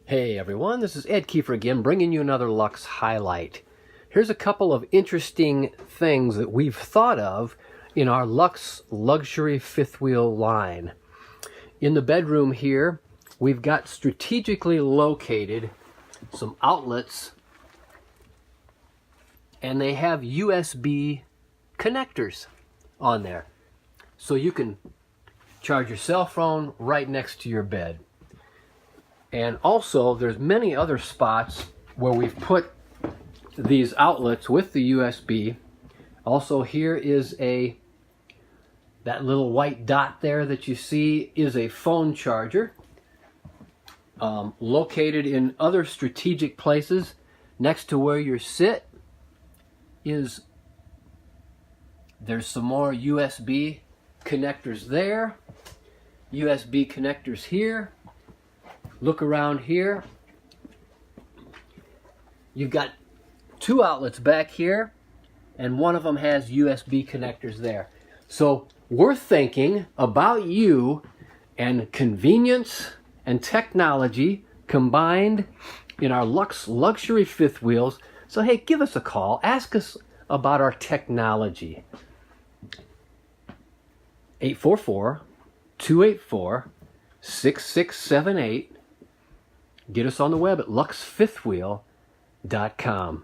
Hey everyone, this is Ed Kiefer again, bringing you another Luxe highlight. Here's a couple of interesting things that we've thought of in our Luxe luxury fifth wheel line. In the bedroom here, we've got strategically located some outlets, and they have USB connectors on there. So you can charge your cell phone right next to your bed. And also, there's many other spots where we've put these outlets with the USB. Also, here is that little white dot there that you see is a phone charger. Located in other strategic places next to where you sit there's some more USB connectors there. USB connectors here. Look around here. You've got two outlets back here, and one of them has USB connectors there. So we're thinking about you and convenience and technology combined in our Luxe luxury fifth wheels. So hey, give us a call. Ask us about our technology. 844-284-6678. Get us on the web at luxefifthwheel.com.